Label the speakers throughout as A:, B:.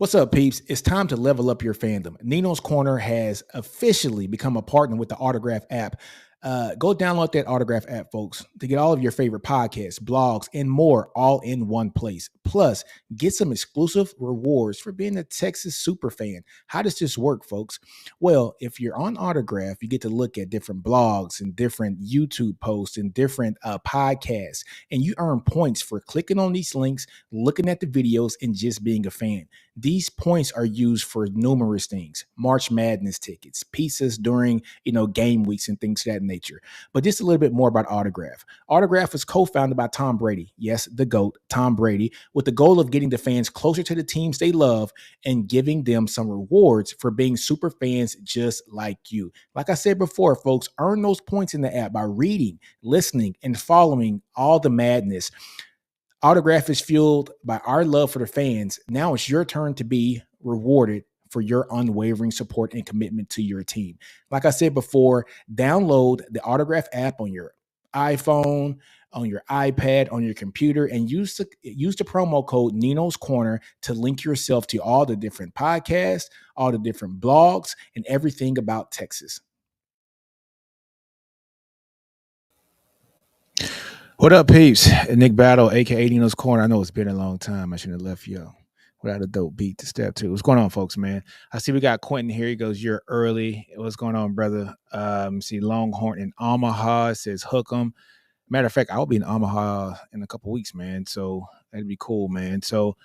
A: What's up, peeps? It's time to level up your fandom. Nino's Corner has officially become a partner with the Autograph app. Go download that Autograph app, folks, to get all of your favorite podcasts, blogs, and more all in one place. Plus, get some exclusive rewards for being a Texas super fan. How does this work, folks? Well, if you're on Autograph, you get to look at different blogs and different YouTube posts and different podcasts, and you earn points for clicking on these links, looking at the videos, and just being a fan. These points are used for numerous things: March Madness tickets, pizzas during game weeks, and things of that nature. But just a little bit more about Autograph. Autograph was co-founded by Tom Brady, yes, the GOAT, Tom Brady, with the goal of getting the fans closer to the teams they love and giving them some rewards for being super fans just like you. Like I said before, folks, earn those points in the app by reading, listening, and following all the madness. Autograph is fueled by our love for the fans. Now it's your turn to be rewarded for your unwavering support and commitment to your team. Like I said before, download the Autograph app on your iPhone, on your iPad, on your computer, and use the promo code Nino's Corner to link yourself to all the different podcasts, all the different blogs, and everything about Texas. What up, peeps? Nick Battle, aka Nino's Corner. I know it's been a long time. I shouldn't have left you without a dope beat to step to. What's going on, folks, man? I see we got Quentin here. He goes, "You're early." What's going on, brother? See Longhorn in Omaha says hook 'em. Matter of fact, I'll be in Omaha in a couple weeks, man. So that'd be cool, man. So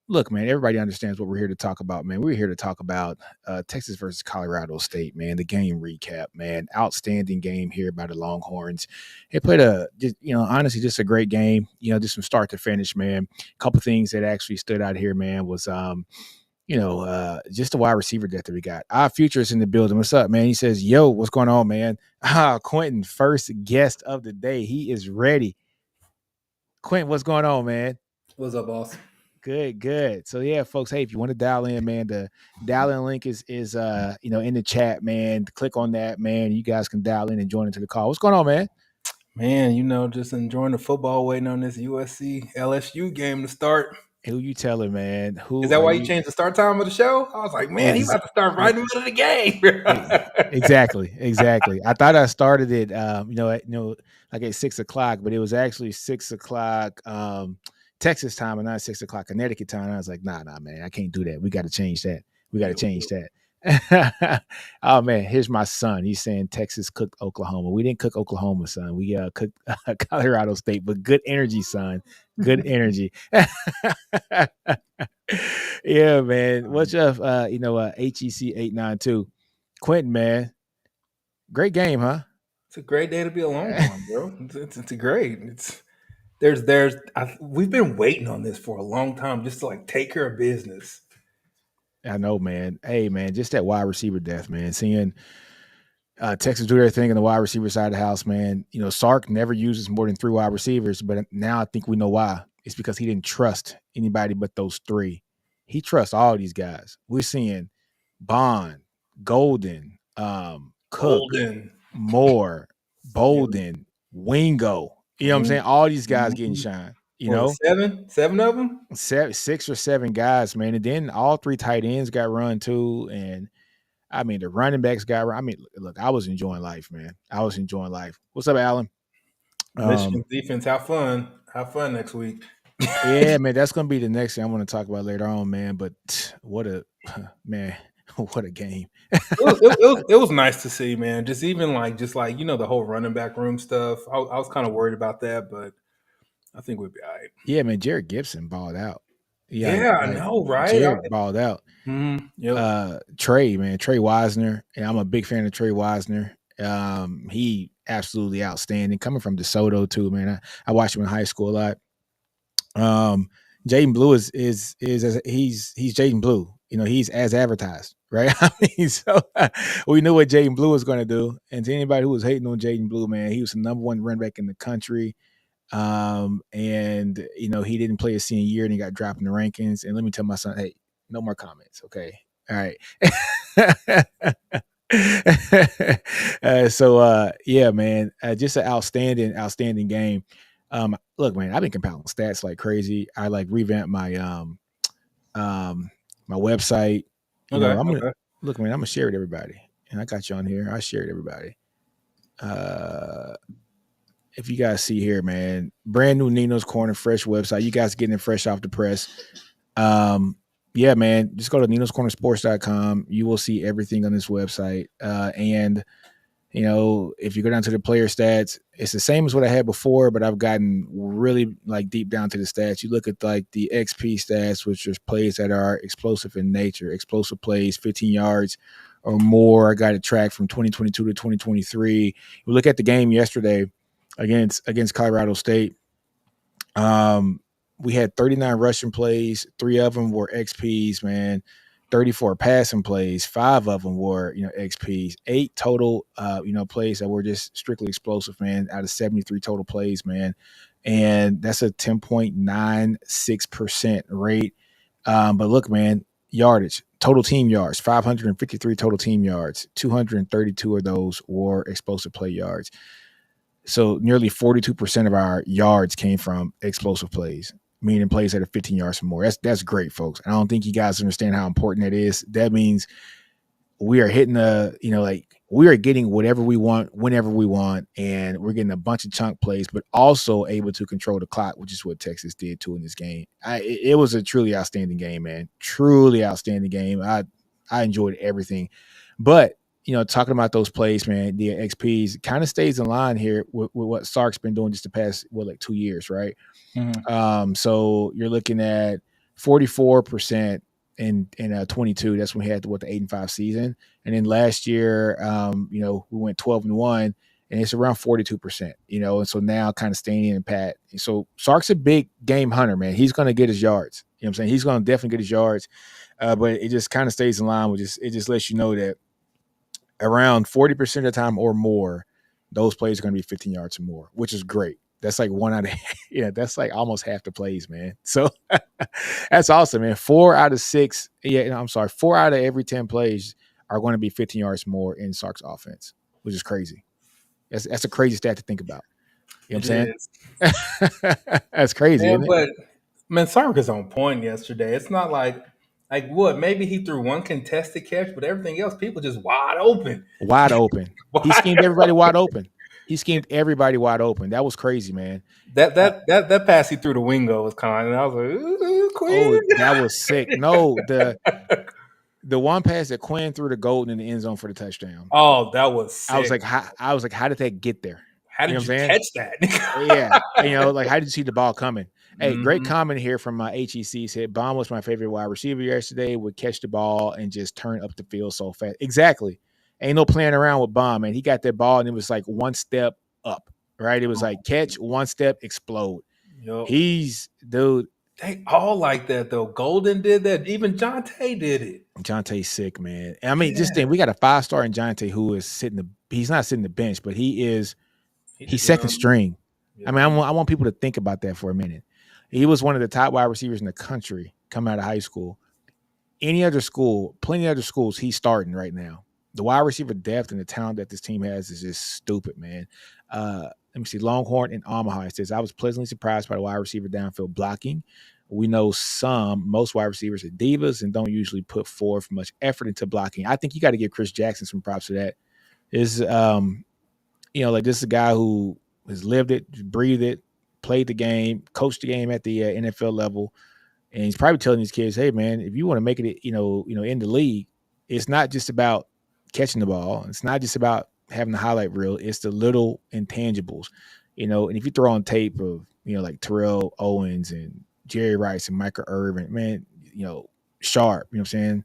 A: look, man, everybody understands what we're here to talk about, man. We're here to talk about Texas versus Colorado State, man. The game recap, man. Outstanding game here by the Longhorns. They played honestly, just a great game. Just from start to finish, man. A couple things that actually stood out here, man, was just the wide receiver depth that we got. Our future is in the building. What's up, man? He says, "Yo, what's going on, man?" Quentin, first guest of the day. He is ready. Quentin, what's going on, man?
B: What's up, boss?
A: Good. So yeah, folks, hey, if you want to dial in, man, the dial in link is in the chat, man. Click on that, man. You guys can dial in and join into the call. What's going on, man?
B: Man, just enjoying the football, waiting on this USC LSU game to start.
A: Who you telling, man?
B: Is that why you changed the start time of the show? I was like, man, he's about to start right in the middle of the game.
A: Exactly. I thought I started it, like at 6:00, but it was actually 6:00 Texas time and not 6:00 Connecticut time. And I was like, nah, man, I can't do that. We got to change that. Oh man, here's my son. He's saying Texas cooked Oklahoma. We didn't cook Oklahoma, son. We cooked Colorado State, but good energy, son. Good energy. Yeah, man. What's up? HEC 892. Quentin, man. Great game, huh?
B: It's a great day to be a Longhorn, bro. It's a great. We've been waiting on this for a long time, just to like take care of business.
A: I know, man. Hey, man, just that wide receiver depth, man. Seeing Texas do their thing in the wide receiver side of the house, man. Sark never uses more than 3 wide receivers, but now I think we know why. It's because he didn't trust anybody but those 3. He trusts all these guys. We're seeing Bond, Golden, Cook, Moore, Bolden, Wingo. You know what I'm saying? All these guys getting shine.
B: 7 of them,
A: 6 or 7 guys, man. And then all 3 tight ends got run too, and I mean the running backs got run. I mean, look, I was enjoying life, man. I was enjoying life. What's up, Alan?
B: Michigan defense, have fun next week.
A: Yeah, man, that's gonna be the next thing I want to talk about later on, man. But what a game!
B: It was nice to see, man. Just the whole running back room stuff. I was kind of worried about that, but I think we'll be all right.
A: Yeah, man, Jared Gibson balled out.
B: Yeah, I know, right?
A: Jared balled out.
B: Mm-hmm. Yep.
A: Trey Wisner, and I'm a big fan of Trey Wisner. He absolutely outstanding. Coming from DeSoto too, man. I watched him in high school a lot. Jaden Blue is he's Jaden Blue. He's as advertised, right? I mean, so we knew what Jaden Blue was going to do. And to anybody who was hating on Jaden Blue, man, he was the number 1 running back in the country. And he didn't play his senior year and he got dropped in the rankings. And let me tell my son, hey, no more comments, okay? All right. Yeah, man, just an outstanding game. Look, man, I've been compiling stats like crazy. I like revamped my my website. You know,
B: Okay.
A: I'm gonna
B: Okay.
A: look, man. I'm gonna share it with everybody, and I got you on here. I shared everybody. If you guys see here, man, brand new Nino's Corner, fresh website. You guys getting it fresh off the press. Um, yeah, man, just go to ninoscornersports.com. You will see everything on this website. And you know, if you go down to the player stats, it's the same as what I had before, but I've gotten really like deep down to the stats. You look at like the XP stats, which is plays that are explosive in nature, explosive plays, 15 yards or more. I got it tracked from 2022 to 2023. You look at the game yesterday against Colorado State. We had 39 rushing plays. 3 of them were XPs, man. 34 passing plays. 5 of them were, XPs. 8 total, plays that were just strictly explosive, man, out of 73 total plays, man. And that's a 10.96% rate. But look, man, yardage, total team yards, 553 total team yards. 232 of those were explosive play yards. So nearly 42% of our yards came from explosive plays, meaning plays that are 15 yards or more. That's great, folks. I don't think you guys understand how important that is. That means we are hitting we are getting whatever we want, whenever we want, and we're getting a bunch of chunk plays, but also able to control the clock, which is what Texas did too in this game. It was a truly outstanding game, man. Truly outstanding game. I enjoyed everything. But talking about those plays, man, the XPs kind of stays in line here with what Sark's been doing just the past 2 years, right?
B: Mm-hmm.
A: So you're looking at 44% in 22. That's when we had the 8-5 season, and then last year, we went 12-1, and it's around 42%. And so now kind of staying in pat. So Sark's a big game hunter, man. He's going to get his yards. You know what I'm saying? He's going to definitely get his yards, but it just kind of stays in line with it just lets you know that around 40% of the time or more, those plays are going to be 15 yards or more, which is great. That's like one out of, that's like almost half the plays, man. So that's awesome, man. 4 out of 6, I'm sorry, 4 out of every 10 plays are going to be 15 yards more in Sark's offense, which is crazy. That's a crazy stat to think about. You know what I'm saying? That's crazy,
B: Man,
A: isn't it?
B: but man, Sark is on point yesterday. It's not like what? Maybe he threw one contested catch, but everything else, people just wide open.
A: Wide open. He schemed everybody wide open. He schemed everybody wide open. That was crazy, man.
B: That pass he threw to Wingo was kind, and I was like, ooh, Quinn.
A: Oh, that was sick. No, the one pass that Quinn threw to Golden in the end zone for the touchdown.
B: Oh, that was sick.
A: I was like, how did that get there?
B: How did you
A: what I'm saying?
B: catch that?
A: Yeah. How did you see the ball coming? Hey, great
B: Mhm.
A: comment here from HEC. Said Baum was my favorite wide receiver yesterday. Would catch the ball and just turn up the field so fast. Exactly. Ain't no playing around with Baum, man. He got that ball and it was like one step up, right? It was like catch, one step, explode.
B: Yo,
A: He's dude.
B: they all like that though. Golden did that. Even Jonte did it.
A: Jonte's sick, man. I mean, just think we got a 5-star in Jonte who is he's not sitting the bench, but he's second string.
B: Yeah.
A: I mean, I want people to think about that for a minute. He was one of the top wide receivers in the country coming out of high school. Any other school, plenty of other schools, he's starting right now. The wide receiver depth and the talent that this team has is just stupid, man. Let me see. Longhorn and Omaha says, I was pleasantly surprised by the wide receiver downfield blocking. We know most wide receivers are divas and don't usually put forth much effort into blocking. I think you got to give Chris Jackson some props for that. This is a guy who has lived it, breathed it, played the game, coached the game at the NFL level, and he's probably telling these kids, "Hey, man, if you want to make it, in the league, it's not just about catching the ball. It's not just about having the highlight reel. It's the little intangibles, And if you throw on tape of, like Terrell Owens and Jerry Rice and Michael Irvin, man, Sharp, you know what I'm saying?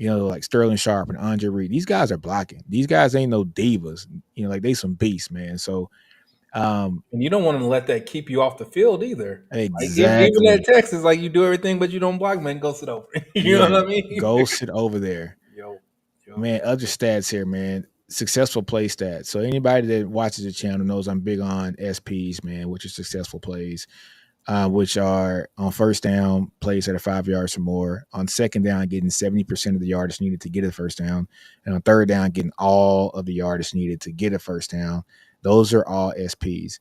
A: Like Sterling Sharp and Andre Reed. These guys are blocking. These guys ain't no divas. Like they some beasts, man. So
B: And you don't want to let that keep you off the field either.
A: exactly.
B: Like, even at Texas, like you do everything, but you don't block, man. Go sit over. You know what I mean?
A: Go sit over there.
B: Yo.
A: Man, other stats here, man. Successful play stats. So anybody that watches the channel knows I'm big on SPs, man, which is successful plays. Which are on first down plays that are 5 yards or more, on second down getting 70% of the yardage needed to get a first down, and on third down getting all of the yardage needed to get a first down. Those are all SPs.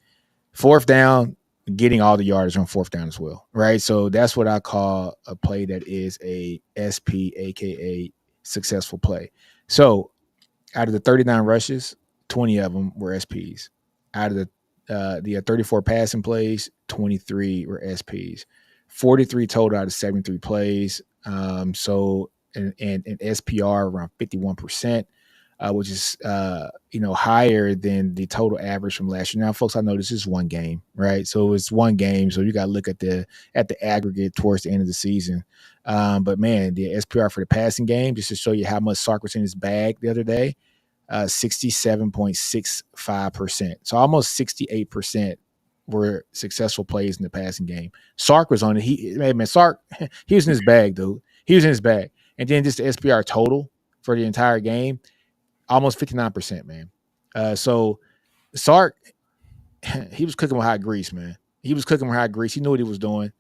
A: Fourth down, getting all the yardage on fourth down as well, right? So that's what I call a play that is a SP, aka successful play. So out of the 39 rushes, 20 of them were SPs. Out of the 34 passing plays, 23 were SPs. 43 total out of 73 plays. So and SPR around 51%. Which is higher than the total average from last year. Now, folks, I know this is one game, right? So it's one game, so you got to look at the aggregate towards the end of the season. But man, the SPR for the passing game, just to show you how much Sark was in his bag the other day, 67.65%. So almost 68% were successful plays in the passing game. Sark was on it. Sark, he was in his bag, dude. He was in his bag. And then just the SPR total for the entire game, almost 59%, man. So Sark, he was cooking with hot grease, man. He was cooking with hot grease. He knew what he was doing.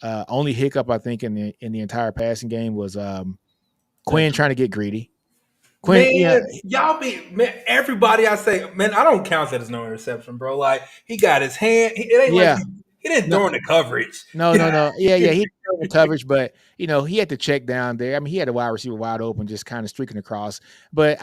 A: Only hiccup I think in the entire passing game was Quinn trying to get greedy.
B: Quinn, everybody I say, man, I don't count that as no interception, bro. Like he got his hand. It ain't like he didn't throw in the coverage.
A: No. Yeah, he threw in the coverage, but he had to check down there. I mean, he had a wide receiver wide open, just kind of streaking across. But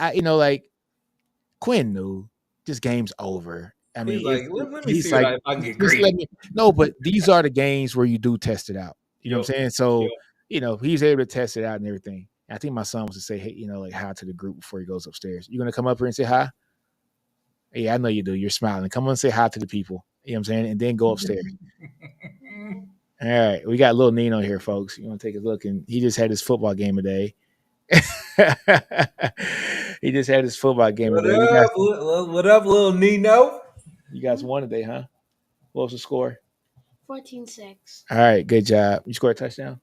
A: Quinn knew this game's over. I mean,
B: let me see if I can get greedy.
A: No, but these are the games where you do test it out. You know what I'm saying? So, he's able to test it out and everything. I think my son was to say, hey, hi to the group before he goes upstairs. You gonna come up here and say hi? Yeah, I know you do. You're smiling. Come on and say hi to the people. You know what I'm saying? And then go upstairs. All right. We got little Nino here, folks. You want to take a look? And he just had his football game today. He just had his football game today.
B: What up, little Nino?
A: You guys won today, huh? What was the score?
C: 14-6.
A: All right. Good job. You scored a touchdown?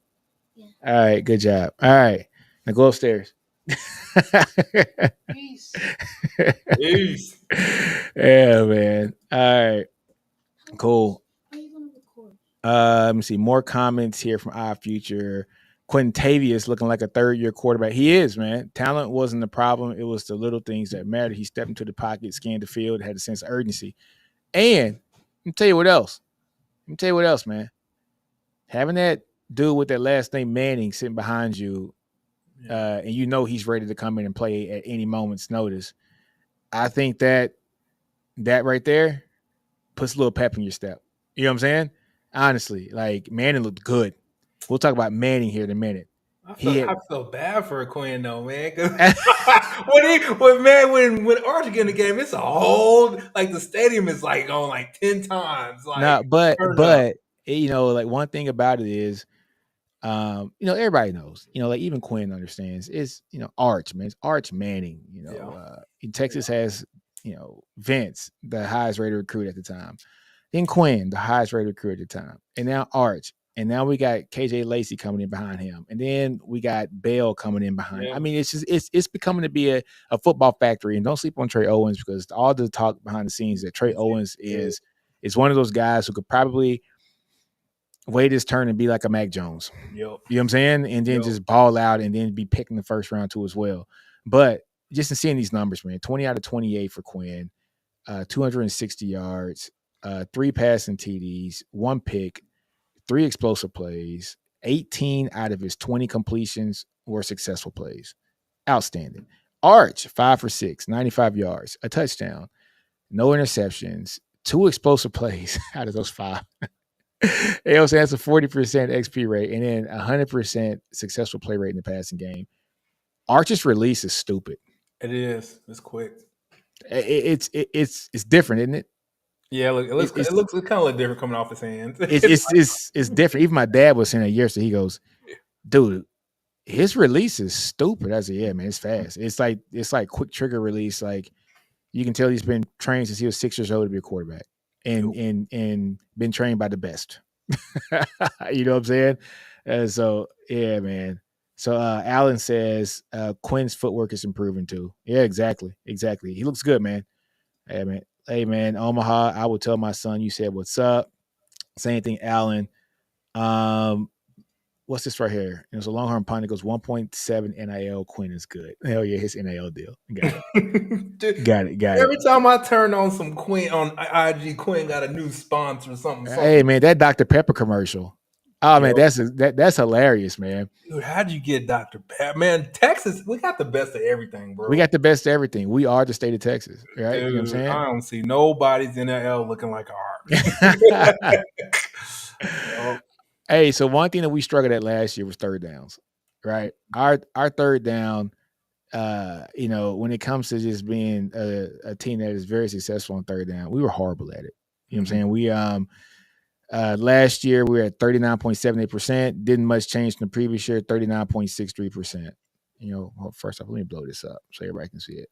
C: Yeah.
A: All right. Good job. All right. Now go upstairs.
C: Peace.
B: Peace.
A: Yeah, man. All right. Cool.
C: How are you going to record?
A: Let me see. More comments here from our future. Quintavious looking like a third-year quarterback. He is, man. Talent wasn't the problem. It was the little things that mattered. He stepped into the pocket, scanned the field, had a sense of urgency. And let me tell you what else. Man. Having that dude with that last name Manning sitting behind you, and he's ready to come in and play at any moment's notice. I think that right there puts a little pep in your step. You know what I'm saying? Honestly, like Manning looked good. We'll talk about Manning here in a minute.
B: I feel bad for Quinn though, man. when Archie get in the game, it's a whole the stadium is on 10 times.
A: But one thing about it is, everybody knows. Even Quinn understands. It's Arch, man. It's Arch Manning. Texas has Vince, the highest rated recruit at the time. Then Quinn, the highest rated recruit at the time, and now Arch. And now we got KJ Lacey coming in behind him. And then we got Bell coming in behind him. I mean, it's becoming to be a football factory. And don't sleep on Trey Owens, because all the talk behind the scenes that Trey Owens is one of those guys who could probably wait his turn and be like a Mac Jones.
B: Yep.
A: You know what I'm saying? And then just ball out and then be picked in the first round too as well. But just in seeing these numbers, man, 20 out of 28 for Quinn, 260 yards, 3 passing TDs, 1 pick, 3 explosive plays, 18 out of his 20 completions were successful plays. Outstanding. Arch, 5 for 6, 95 yards, a touchdown, no interceptions, 2 explosive plays out of those 5. It also has a 40% XP rate and then 100% successful play rate in the passing game. Arch's release is stupid.
B: It is. It's quick.
A: It's different, isn't it?
B: Yeah, look, it looks kind of like different coming off his hands.
A: It's different. Even my dad was saying it yesterday. He goes, dude, his release is stupid. I said, yeah, man, it's fast. It's like quick trigger release. Like you can tell he's been trained since he was 6 years old to be a quarterback, and been trained by the best. You know what I'm saying? So yeah, man. So Alan says Quinn's footwork is improving too. Yeah, exactly. He looks good, man. Yeah, man. Hey, man, Omaha, I will tell my son you said what's up. Same thing, Alan. what's this right here? It was a Longhorn Pond. Goes 1.7 NIL. Quinn is good. Hell yeah, his NIL deal. Got it.
B: Dude,
A: got it.
B: Every time I turn on some Quinn on IG, Quinn got a new sponsor or something.
A: Hey man, that Dr. Pepper commercial. Oh man, that's hilarious, man.
B: Dude, how'd you get Dr. Pepper? Man, Texas, we got the best of everything, bro.
A: We got the best of everything. We are the state of Texas, right?
B: Dude,
A: you know what I'm saying?
B: I don't see nobody's NIL looking like ours.
A: Hey, so one thing that we struggled at last year was third downs, right? Our third down, when it comes to just being a team that is very successful on third down, we were horrible at it. You know what I'm saying? We last year we were at 39.78%. Didn't much change from the previous year, 39.63%. First off, let me blow this up so everybody can see it.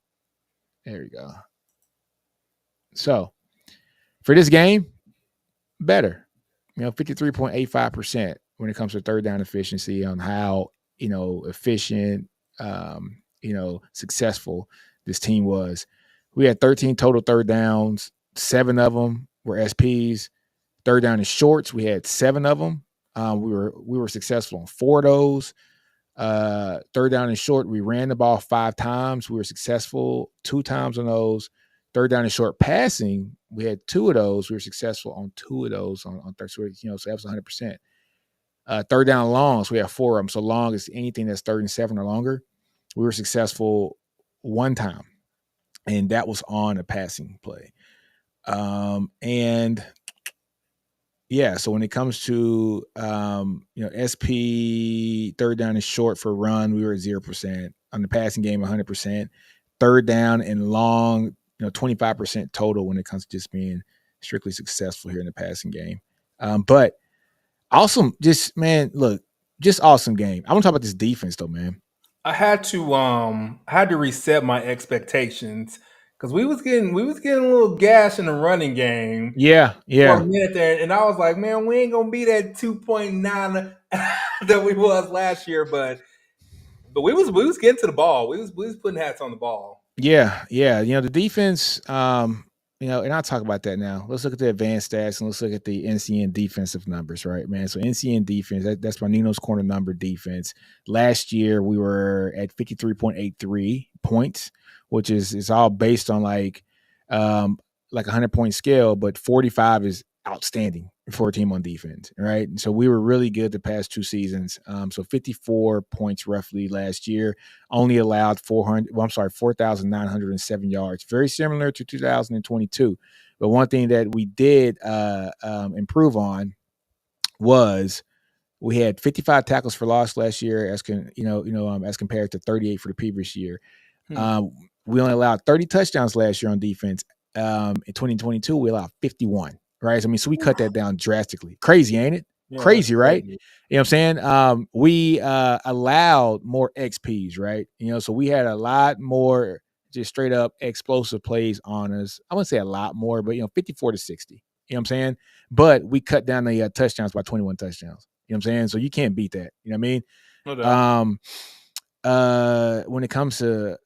A: There we go. So for this game, better. 53.85% when it comes to third down efficiency on how, efficient, successful this team was. We had 13 total third downs. 7 of them were SPs. Third down and shorts, we had 7 of them. We were successful on 4 of those. Third down and short, we ran the ball 5 times. We were successful 2 times on those. Third down and short passing, we had 2 of those. We were successful on 2 of those on third. So that was 100%. Third down longs, we have 4 of them. So long as anything that's 3rd and 7 or longer, we were successful 1 time, and that was on a passing play. And yeah, so when it comes to SP third down and short for run, we were at 0%. On the passing game, 100%. Third down and long, 25% total when it comes to just being strictly successful here in the passing game. But awesome, just awesome game. I want to talk about this defense though, man.
B: I had to reset my expectations because we was getting a little gas in the running game.
A: Yeah.
B: For a minute there, and I was like, man, we ain't gonna be that 2.9 that we was last year, but we was getting to the ball. We was putting hats on the ball.
A: Yeah. The defense, and I'll talk about that now. Let's look at the advanced stats and let's look at the NCN defensive numbers, right, man? So NCN defense, that's my Nino's Corner number defense. Last year, we were at 53.83 points, which is all based on like a 100-point scale, but 45 is outstanding for a team on defense, right? And so we were really good the past 2 seasons. So 54 points roughly last year, only allowed 4,907 yards, very similar to 2022. But one thing that we did improve on was we had 55 tackles for loss last year, as compared to 38 for the previous year. We only allowed 30 touchdowns last year on defense. In 2022, we allowed 51. Right. So we cut that down drastically. Crazy, ain't it? Yeah, crazy, right? Crazy. You know what I'm saying? We allowed more XPs, right? So we had a lot more just straight up explosive plays on us. I wouldn't say a lot more, but 54 to 60. You know what I'm saying? But we cut down the touchdowns by 21 touchdowns. You know what I'm saying? So you can't beat that. You know what I mean?
B: No doubt.
A: When it comes to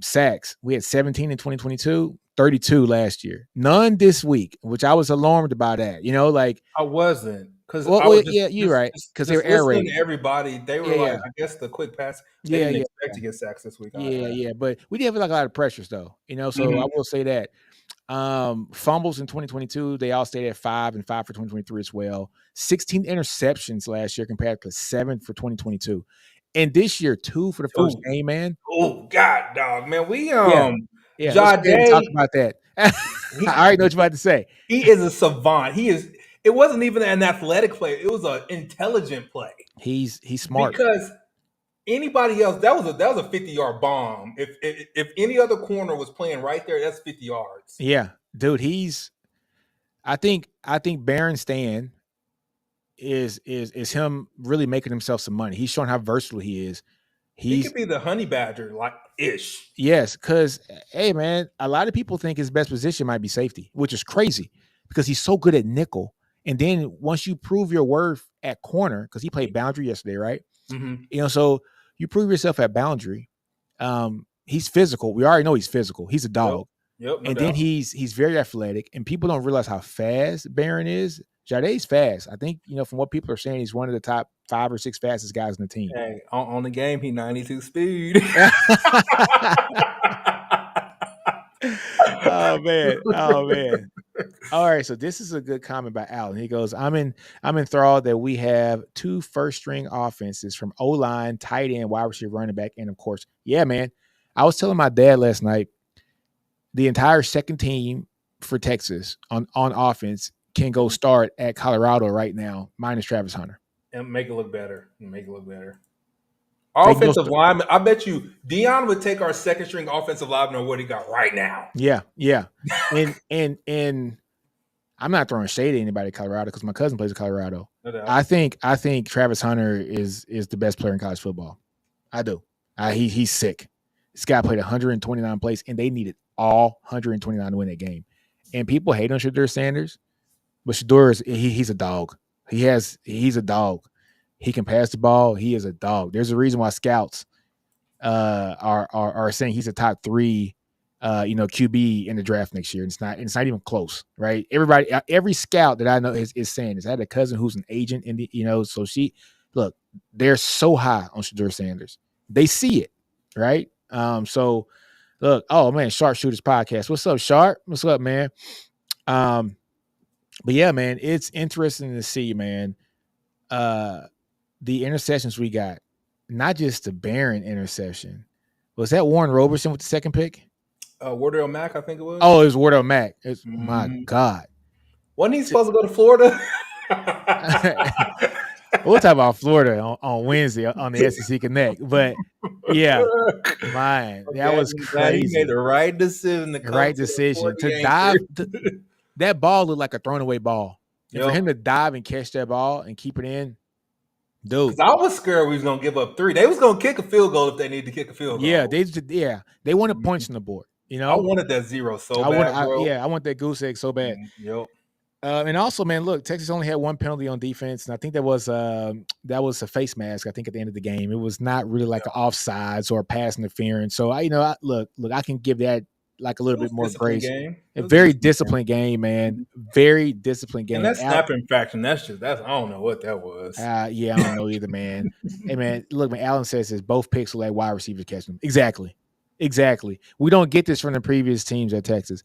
A: sacks, we had 17 in 2022. 32 last year, none this week, which I was alarmed about that.
B: I wasn't because
A: you're right, because they were air raid.
B: Everybody, they were I guess the quick pass. They didn't expect to get sacks this week.
A: But we did have a lot of pressures though. So I will say that fumbles in 2022, they all stayed at 5 and 5 for 2023 as well. 16 interceptions last year compared to 7 for 2022, and this year 2 for the first game, man.
B: Oh God, dog, man, we
A: Yeah, Jade, talk about that. I already know what you're about to say.
B: He is a savant. It wasn't even an athletic play. It was an intelligent play.
A: He's smart.
B: Because anybody else, that was a 50-yard bomb. If any other corner was playing right there, that's 50 yards.
A: Yeah, dude, I think Berenstain is him really making himself some money. He's showing how versatile he is.
B: He could be the honey badger, ish.
A: Yes, because hey, man, a lot of people think his best position might be safety, which is crazy because he's so good at nickel. And then once you prove your worth at corner, because he played boundary yesterday, right?
B: Mm-hmm.
A: So you prove yourself at boundary. He's physical. We already know he's physical. He's a dog.
B: Yep.
A: And then he's very athletic, and people don't realize how fast Barron is. Jade's fast. I think from what people are saying, he's one of the top 5 or 6 fastest guys in the team.
B: Hey, on the game, he 92 speed.
A: Oh man. All right, so this is a good comment by Allen. He goes, I'm enthralled that we have 2 first-string offenses from O-line, tight end, wide receiver, running back, and of course, yeah, man. I was telling my dad last night, the entire second team for Texas on offense can go start at Colorado right now, minus Travis Hunter.
B: And make it look better. Our offensive lineman, I bet you Deion would take our second string offensive lineman or what he got right now.
A: Yeah. and I'm not throwing shade at anybody at Colorado because my cousin plays at Colorado.
B: No
A: I think Travis Hunter is the best player in college football. I do. He's sick. This guy played 129 plays, and they needed all 129 to win that game. And people hate on Shedeur Sanders, but Shedeur he's a dog. He's a dog. He can pass the ball. He is a dog. There's a reason why scouts are saying he's a top 3 QB in the draft next year. It's not even close, right? Every scout that I know is saying this. I had a cousin who's an agent in the, so they're so high on Shedeur Sanders. They see it, right? So look, oh man, Sharpshooters Podcast. What's up, Sharp? What's up, man? But yeah, man, it's interesting to see, man, the interceptions we got. Not just the Barron interception. Was that Warren Roberson with the second pick?
B: Wardell Mack, I think it was.
A: Oh, it was Wardell Mack. My God.
B: Wasn't he supposed to go to Florida?
A: We'll talk about Florida on Wednesday on the SEC Connect. But yeah, man, that was crazy.
B: He made the right decision.
A: To dive. That ball looked like a thrown away ball. And for him to dive and catch that ball and keep it in, dude.
B: I was scared we was gonna give up 3. They was gonna kick a field goal if they needed to kick a field goal.
A: Yeah, they wanted points on the board.
B: I wanted that 0 so bad.
A: I want that goose egg so bad.
B: Yep.
A: And also, man, look, Texas only had 1 penalty on defense, and I think that was a face mask. I think at the end of the game, it was not really like an offsides or a pass interference. So I can give that like a little bit more grace. A very disciplined game, man. Very disciplined game.
B: And that snap infraction, that's I don't know what that was.
A: Yeah, I don't know either, man. Hey, man, look, man, Allen says this, both picks will let wide receivers catch them. Exactly. We don't get this from the previous teams at Texas.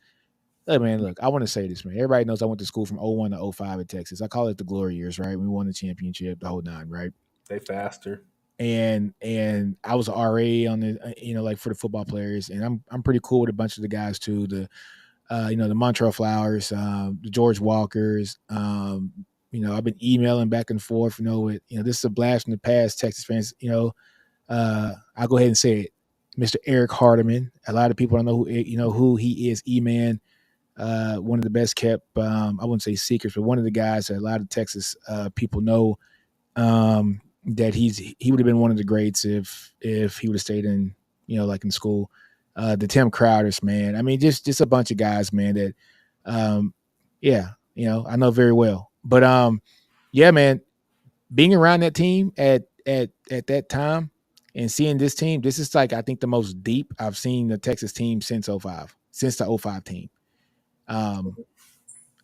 A: Hey, man, look, I want to say this, man. Everybody knows I went to school from 01 to 05 at Texas. I call it the glory years, right? We won the championship, the whole 9, right?
B: They faster.
A: And I was an RA on the, like for the football players, and I'm pretty cool with a bunch of the guys too. The Montrell Flowers, the George Walkers. I've been emailing back and forth. This is a blast from the past, Texas fans. I'll go ahead and say it, Mr. Eric Hardiman. A lot of people don't know who he is. E-Man, one of the best kept. I wouldn't say secrets, but one of the guys that a lot of Texas people know. That he would have been one of the greats if he would have stayed in, like in school. The Tim Crowders, man. I mean, just a bunch of guys, man, that I know very well. But yeah, man, being around that team at that time and seeing this team, this is like I think the most deep I've seen the Texas team since the 05 team.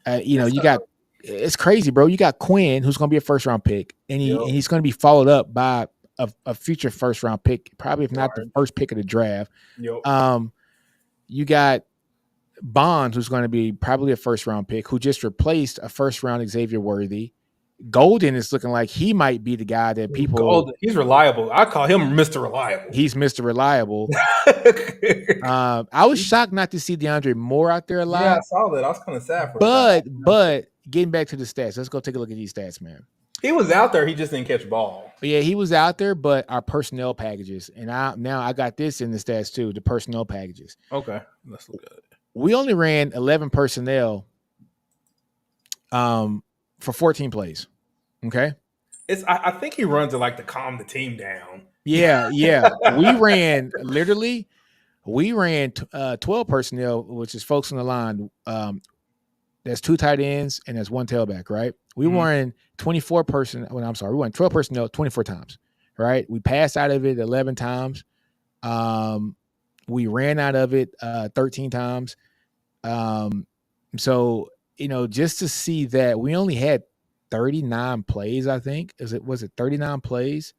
A: You got it's crazy, bro. You got Quinn, who's going to be a first-round pick, and he's going to be followed up by a future first-round pick, probably if not the first pick of the draft.
B: Yep.
A: You got Bonds, who's going to be probably a first-round pick, who just replaced a first-round Xavier Worthy. Golden is looking like he might be the guy that people.
B: Golden, he's reliable. I call him Mr. Reliable.
A: He's Mr. Reliable. I was shocked not to see DeAndre Moore out there a lot.
B: Yeah, I saw that. I was kind of sad for him.
A: But getting back to the stats, let's go take a look at these stats, man.
B: He was out there. He just didn't catch the ball.
A: Yeah, he was out there, but our personnel packages, and I got this in the stats too, the personnel packages.
B: Okay, let's look at it.
A: We only ran 11 personnel for 14 plays. Okay.
B: I think he runs it like to calm the team down.
A: Yeah. We ran 12 personnel, which is folks on the line. There's 2 tight ends and there's 1 tailback, right? We ran 24 personnel. Well, I'm sorry, we went 12 personnel 24 times, right? We passed out of it 11 times. We ran out of it 13 times. So, just to see that we only had 39 plays, I think. Was it 39 plays?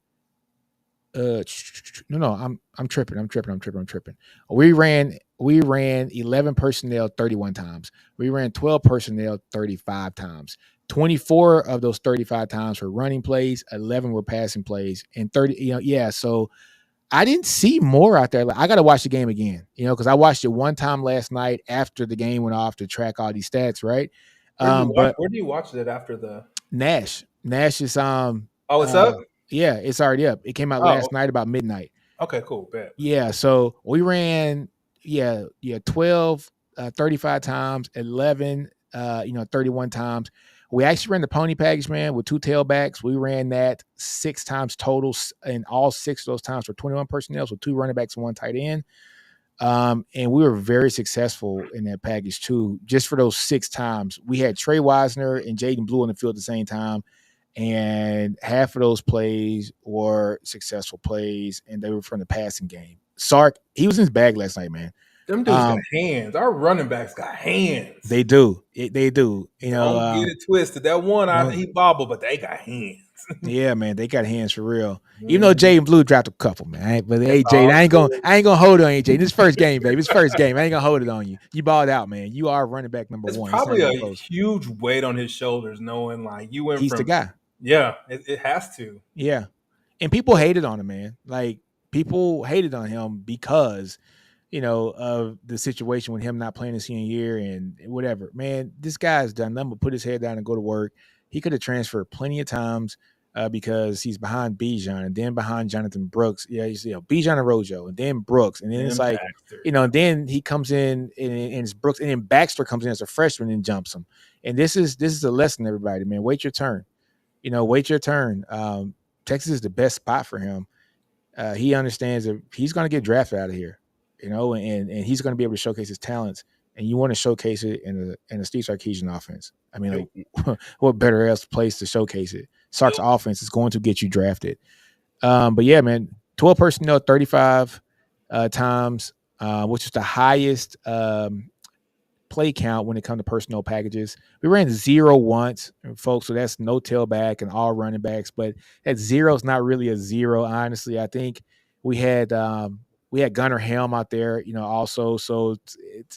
A: No, I'm tripping. We ran 11 personnel 31 times. We ran 12 personnel 35 times. 24 of those 35 times were running plays, 11 were passing plays, and 30, so I didn't see more out there. Like, I got to watch the game again, because I watched it one time last night after the game went off to track all these stats, right?
B: Where do you watch it after the
A: Nash is
B: Oh, it's up?
A: Yeah, it's already up. It came out last night about midnight.
B: Okay, cool. Bet.
A: Yeah, so we ran 12 35 times, 11 31 times. We actually ran the pony package, man, with 2 tailbacks. We ran that 6 times total, and all 6 of those times for 21 personnel, so 2 running backs and 1 tight end. And we were very successful in that package too. Just for those 6 times, we had Trey Wisner and Jaden Blue on the field at the same time, and half of those plays were successful plays, and they were from the passing game. Sark, he was in his bag last night, man.
B: Them dudes got hands. Our running backs got hands.
A: They do. They do.
B: Don't get it twisted. That one, he bobbled, but they got hands.
A: Yeah, man, they got hands for real. Even though Jaden Blue dropped a couple, man. But hey, Jaden, I ain't gonna hold on you, Jaden. This first game, baby. This first game. I ain't gonna hold it on you. You balled out, man. You are running back number 1.
B: It's probably a huge weight on his shoulders, knowing like you went.
A: He's the guy.
B: Yeah, it has to.
A: Yeah, and people hated on him, man. Like people hated on him because of the situation with him not playing his senior year and whatever. Man, this guy's done nothing but put his head down and go to work. He could have transferred plenty of times because he's behind Bijan and then behind Jonathan Brooks. Yeah, Bijan and Rojo and then Brooks. And then it's like, Baxter. Then he comes in and it's Brooks, and then Baxter comes in as a freshman and jumps him. And this is a lesson, everybody, man. Wait your turn. Wait your turn. Texas is the best spot for him. He understands that he's going to get drafted out of here. And he's going to be able to showcase his talents, and you want to showcase it in a Steve Sarkisian offense. I mean, like, what better else place to showcase it? Sark's offense is going to get you drafted. But yeah, man, 12 personnel, 35 times, which is the highest play count when it comes to personnel packages. We ran 0 once, folks, so that's no tailback and all running backs. But that 0 is not really a 0, honestly. I think we had Gunnar Helm out there, also. So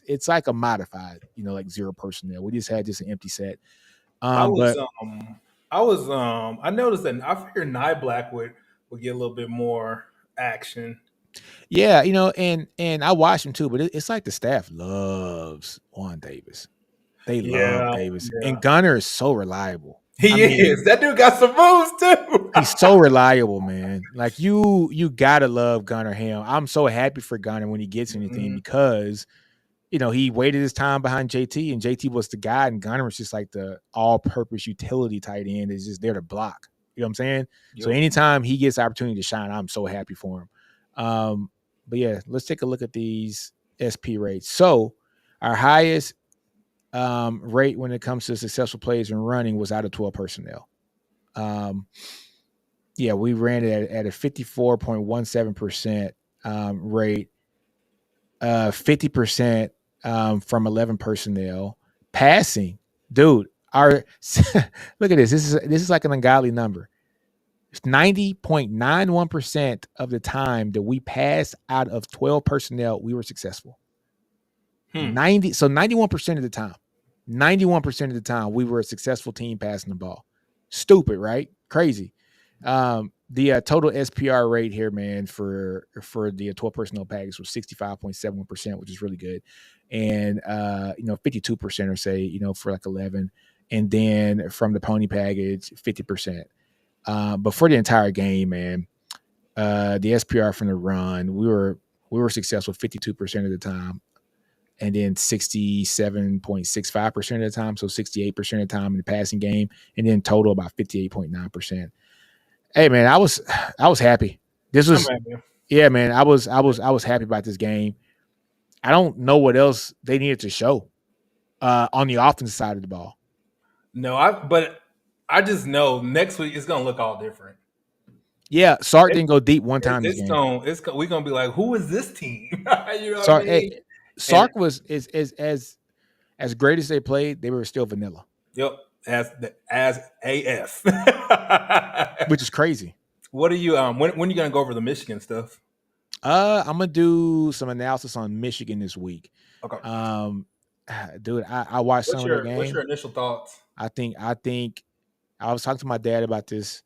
A: it's like a modified, like 0 personnel. We just had just an empty set.
B: I noticed that I figured Nye Black would get a little bit more action.
A: Yeah, and I watch him too, but it's like the staff loves Juan Davis. They love Davis. Yeah. And Gunnar is so reliable.
B: He is. That dude got some moves too.
A: He's so reliable, man. Like you gotta love Gunnar Helm. I'm so happy for Gunnar when he gets anything because he waited his time behind JT, and JT was the guy, and Gunnar was just like the all-purpose utility tight end is just there to block. You know what I'm saying? Yep. So anytime he gets the opportunity to shine, I'm so happy for him. But yeah, let's take a look at these SP rates. So our highest rate when it comes to successful plays and running was out of 12 personnel. We ran it at a 54.17% rate, 50% from 11 personnel. Passing, dude, look at this. This is like an ungodly number. 90.91% of the time that we passed out of 12 personnel, we were successful. 91% of the time. 91% of the time, we were a successful team passing the ball. Stupid, right? Crazy. The total SPR rate here, man, for the 12 personnel package was 65.71%, which is really good. And 52% or say, for like 11. And then from the pony package, 50%. But for the entire game, man, the SPR from the run, we were successful 52% of the time, and then 67.65% of the time, so 68% of the time in the passing game, and then total about 58.9%. Hey, man, I was happy. This was man. I was happy about this game. I don't know what else they needed to show on the offensive side of the ball.
B: No, but I just know next week it's gonna look all different.
A: Yeah, Sark didn't go deep one time.
B: We're gonna be like, who is this team? You know what I mean?
A: Sark was as great as they played. They were still vanilla.
B: Yep. as AF.
A: which is crazy.
B: What are you? When are you gonna go over the Michigan stuff?
A: I'm gonna do some analysis on Michigan this week.
B: Okay.
A: Dude, I watched some of the game.
B: What's your initial thoughts?
A: I think I was talking to my dad about this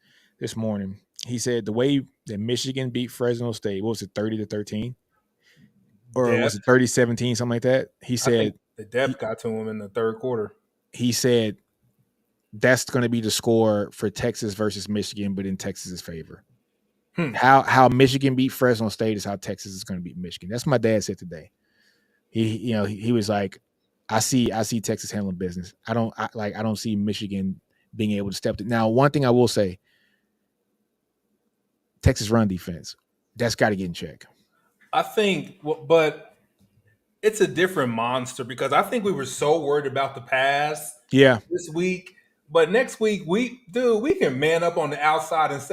A: morning. He said the way that Michigan beat Fresno State, what was it, 30-13? Or was it 30-17, something like that? He said
B: the depth got to him in the third quarter.
A: He said that's going to be the score for Texas versus Michigan, but in Texas's favor. How Michigan beat Fresno State is how Texas is going to beat Michigan. That's what my dad said today. He was like, I see Texas handling business. I don't see Michigan being able to step to. Now, one thing I will say, Texas run defense, that's got to get in check.
B: I think, but it's a different monster because I think we were so worried about the pass this week. But next week, we can man up on the outside and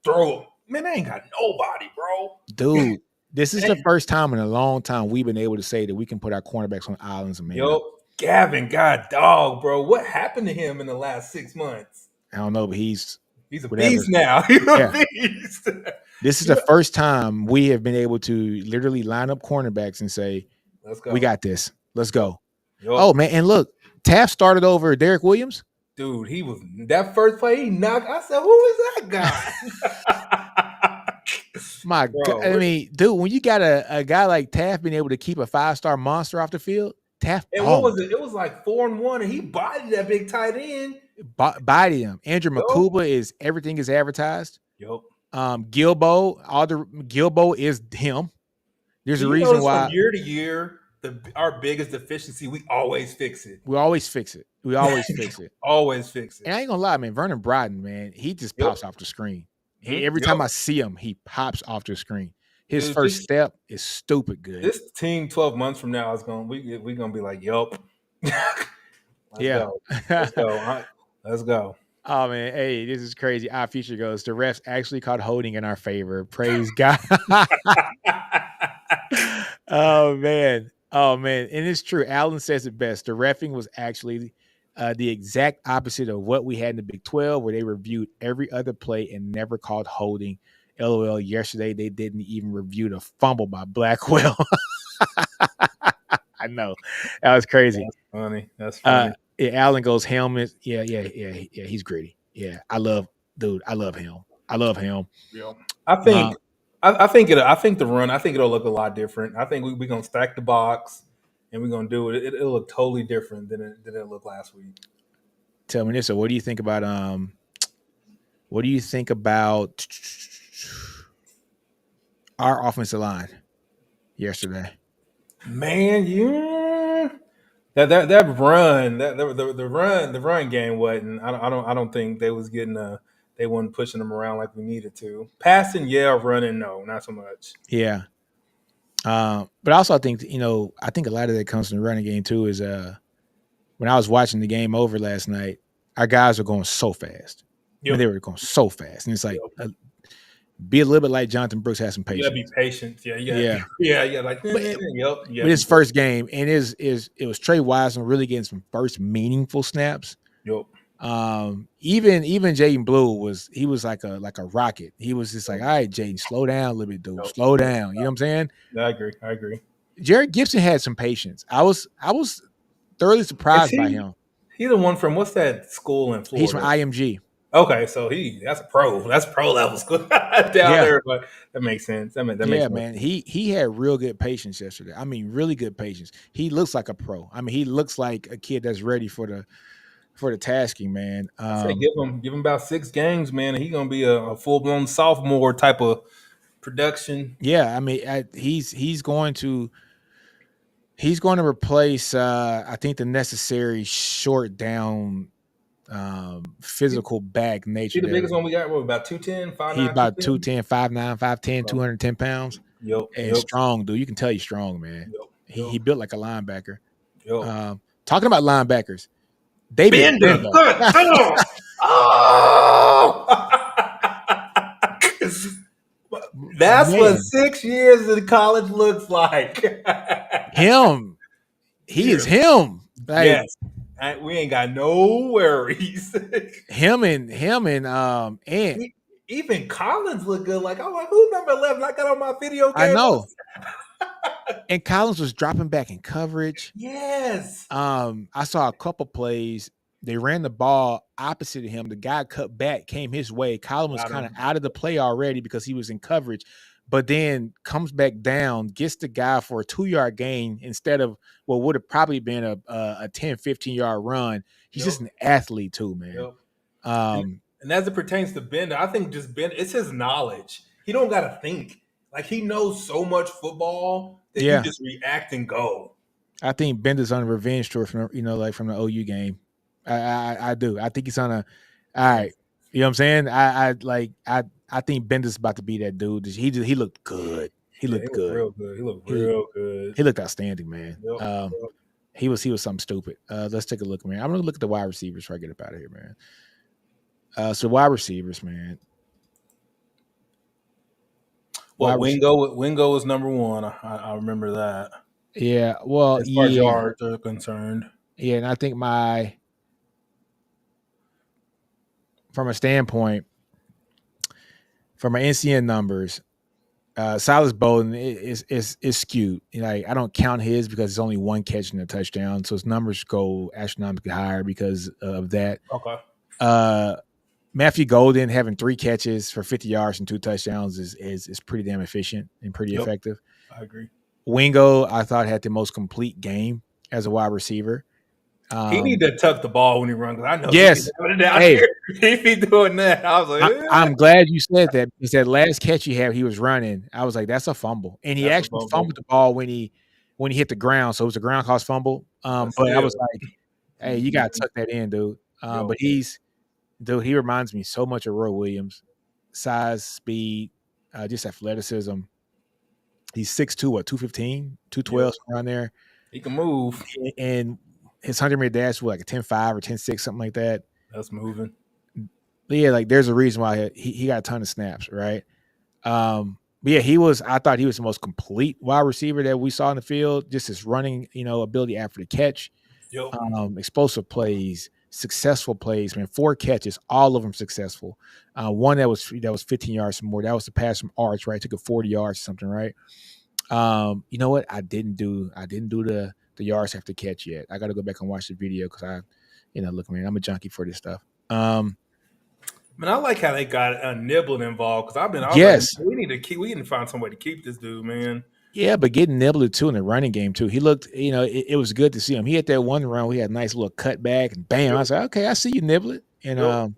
B: throw them. Man, they ain't got nobody, bro.
A: Dude, this is the first time in a long time we've been able to say that we can put our cornerbacks on islands and man.
B: Yo, Gavin, God dog, bro. What happened to him in the last 6 months?
A: I don't know, but he's
B: a beast now. He's a beast.
A: This is the first time we have been able to literally line up cornerbacks and say,
B: let's go.
A: We got this. Let's go. Yo. Oh, man. And look, Taft started over Derek Williams.
B: Dude, he was that first play. He knocked. I said, "Who is that guy?"
A: My God, I mean, dude, when you got a guy like Taft being able to keep a 5-star monster off the field, Taft.
B: And what was it? It was like 4-1, and he bodied that big tight end.
A: Bodied him. Andrew Makuba is everything is advertised.
B: Yep.
A: Gilbo is him. There's a reason why
B: from year to year, our biggest deficiency, we always fix it.
A: We always fix it.
B: Always fix it.
A: And I ain't gonna lie, man. Vernon Broughton, man, he just pops off the screen. Every time I see him, he pops off the screen. His first step is stupid good.
B: This team 12 months from now is we're gonna be like, yup. Let's go.
A: Oh man, hey, this is crazy. Our future goes. The refs actually caught holding in our favor. Praise God. Oh man. And it's true. Allen says it best. The reffing was actually the exact opposite of what we had in the Big 12, where they reviewed every other play and never called holding. LOL. Yesterday, they didn't even review the fumble by Blackwell. I know. That was crazy.
B: That's funny.
A: Allen goes helmet. Yeah. He's gritty. Yeah. I love him. I love him.
B: Yeah. I think the run, I think it'll look a lot different. I think we're gonna stack the box and we're gonna do it. It'll look totally different than it looked last week.
A: Tell me this. So what do you think about our offensive line yesterday?
B: Man, that run, the run game wasn't. I don't think they was getting they weren't pushing them around like we needed to. Passing, yeah. Running, no, not so much.
A: Yeah. But also I think a lot of that comes from the running game too. Is when I was watching the game over last night, our guys are going so fast. Yep. I mean, they were going so fast, and it's like be a little bit like Jonathan Brooks has some patience.
B: You gotta be patient. Yeah. Like,
A: but his first game, and it was Trey Wiseman really getting some first meaningful snaps.
B: Yep.
A: Even Jaden Blue was like a rocket. He was just like, all right, Jaden, slow down a little bit, dude. Slow down. You know what I'm saying?
B: I agree.
A: Jared Gibson had some patience. I was thoroughly surprised by him.
B: He's the one from what's that school in Florida?
A: He's from IMG.
B: Okay, so that's a pro. That's pro level school down there, but that makes sense. That makes sense.
A: Man. He had real good patience yesterday. I mean, really good patience. He looks like a pro. I mean, he looks like a kid that's ready for the tasking, man.
B: Give him about 6 games, man, and he's gonna be a full blown sophomore type of production.
A: Yeah, I mean, he's going to replace I think the necessary short down physical back nature.
B: The biggest one we got, about 210, 5'9".
A: He's about 210, 5'9", 5'10", 210 pounds. And strong, dude. You can tell he's strong, man. He built like a linebacker. Talking about linebackers, David Bender.
B: That's what 6 years in college looks like.
A: Him. He is him. Like,
B: yes. We ain't got no worries.
A: him and Ant.
B: Even Collins looked good. Like, I'm like, who's number 11? I got on my video game.
A: I know. And Collins was dropping back in coverage.
B: Yes.
A: I saw a couple plays. They ran the ball opposite of him. The guy cut back, came his way. Collins was kind of out of the play already because he was in coverage, but then comes back down, gets the guy for a 2-yard gain instead of what would have probably been a 10, 15-yard run. He's just an athlete too, man.
B: And as it pertains to Bender, I think just Bender, it's his knowledge. He don't got to think. Like, he knows so much football that you just react and go.
A: I think Bender's on a revenge tour from from the OU game. I do. I think he's on a. All right, you know what I'm saying? I think Bender's about to be that dude. He looked good. He looked good.
B: Real good. He looked real good.
A: He looked outstanding, man.
B: Yep.
A: He was something stupid. Let's take a look, man. I'm gonna look at the wide receivers before I get up out of here, man. So wide receivers, man.
B: Well, Wingo was number one. I remember that.
A: Yeah. Well,
B: as far as yards are concerned.
A: Yeah, and I think from a standpoint, from my NCN numbers, Silas Bowden is skewed. Like, I don't count his because it's only one catch and a touchdown, so his numbers go astronomically higher because of that.
B: Okay.
A: Matthew Golden having 3 catches for 50 yards and 2 touchdowns is pretty damn efficient and pretty effective.
B: I agree.
A: Wingo, I thought, had the most complete game as a wide receiver.
B: He need to tuck the ball when he runs. I know.
A: Yes.
B: He be doing that. I was like,
A: I'm glad you said that, because that last catch he was running, I was like, that's a fumble, and he actually fumbled the ball when he hit the ground, so it was a ground caused fumble. But I was like, hey, you got to tuck that in, dude. But he reminds me so much of Roy Williams, size, speed, just athleticism. He's 6'2", 215, 212 around there.
B: He can move,
A: and his 100-meter dash was like a 10.5 or 10.6, something like that.
B: That's moving.
A: But yeah, like, there's a reason why he got a ton of snaps, right? But yeah, I thought he was the most complete wide receiver that we saw in the field. Just his running, ability after the catch, explosive plays, successful plays, man. 4 catches, all of them successful. One that was 15 yards or more. That was the pass from Arch, right? Took it 40 yards or something, right? You know what? I didn't do the yards after catch yet. I got to go back and watch the video because look, man, I'm a junkie for this stuff.
B: Man, I like how they got Nibblin involved, because like, we need to find somebody to keep this dude, man.
A: Yeah, but getting Niblett too in the running game too. He looked, it was good to see him. He had that one run where he had a nice little cutback and bam. I was like, okay, I see you, Niblett. And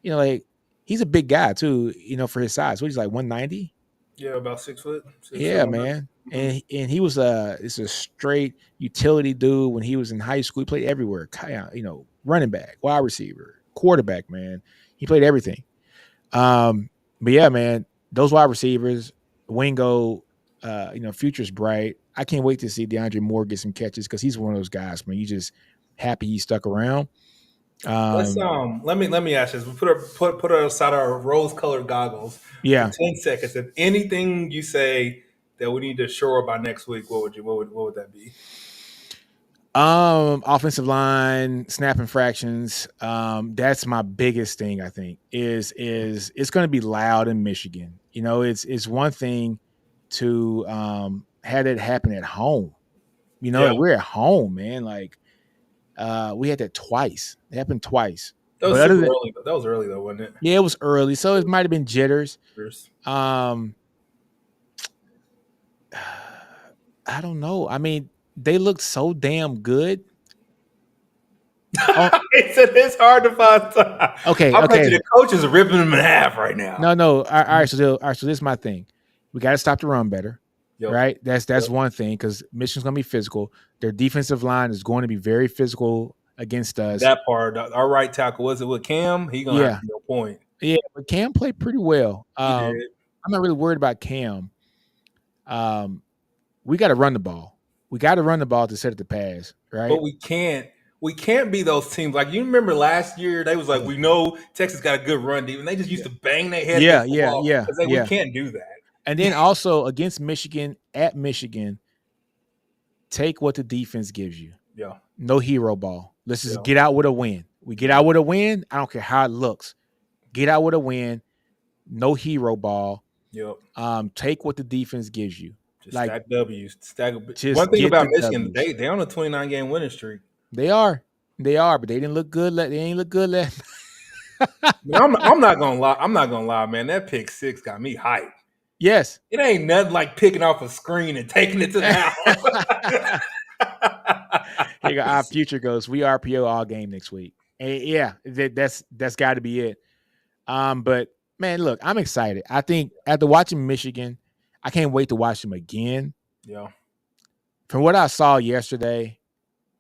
A: like, he's a big guy too, for his size. What, he's like 190?
B: Yeah, about 6 foot.
A: Yeah, man. And he was it's a straight utility dude when he was in high school. He played everywhere. Running back, wide receiver, quarterback, man. He played everything. But yeah, man, those wide receivers, Wingo, future's bright. I can't wait to see DeAndre Moore get some catches, because he's one of those guys, man. You just happy he stuck around.
B: Let's let me ask this. We put her aside our rose-colored goggles.
A: Yeah.
B: For 10 seconds. If anything you say that we need to shore up by next week, what would that be?
A: Offensive line, snapping fractions. That's my biggest thing, I think, is it's going to be loud in Michigan. It's one thing to have it happen at home. We're at home, man. Like, we had that twice. It happened twice.
B: That was early. That was early though, wasn't it?
A: Yeah, it was early, so it might have been jitters. I don't know. I mean, they looked so damn good.
B: It's hard to find time.
A: Okay.
B: The coaches are ripping them in half right now.
A: No. All right. So this is my thing. We got to stop the run better. Right. That's one thing, because Michigan's going to be physical. Their defensive line is going to be very physical against us.
B: That part, our right tackle, was it with Cam? He gonna have no point.
A: Yeah, but Cam played pretty well. I'm not really worried about Cam. We got to run the ball. We got to run the ball to set up the pass, right?
B: But we can't be those teams. Like, you remember last year, they was like, we know Texas got a good run deep, and they just used to bang their head. We can't do that.
A: And then also against Michigan, at Michigan, take what the defense gives you.
B: Yeah.
A: No hero ball. Let's just get out with a win. We get out with a win. I don't care how it looks. Get out with a win. No hero ball.
B: Yep.
A: Take what the defense gives you.
B: Just stack W's.
A: Just
B: one thing about Michigan,
A: W's.
B: they on a 29-game winning streak.
A: They are, but they didn't look good. They ain't look good last.
B: I'm not gonna lie, man. That pick 6 got me hyped.
A: Yes,
B: it ain't nothing like picking off a screen and taking it to the house.
A: Here our future goes. We RPO all game next week. And yeah, that's got to be it. But man, look, I'm excited. I think after watching Michigan, I can't wait to watch them again.
B: Yeah.
A: From what I saw yesterday,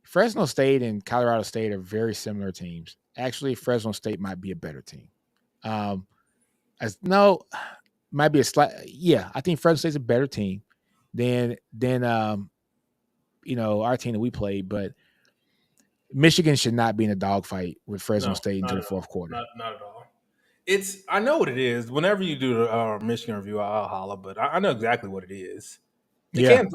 A: Fresno State and Colorado State are very similar teams. Actually, Fresno State might be a better team. Might be a slight. Yeah, I think Fresno State's a better team than our team that we played. But Michigan should not be in a dogfight with Fresno State until the fourth quarter.
B: Not at all. I know what it is. Whenever you do the Michigan review, I'll holler, but I know exactly what it is. They can't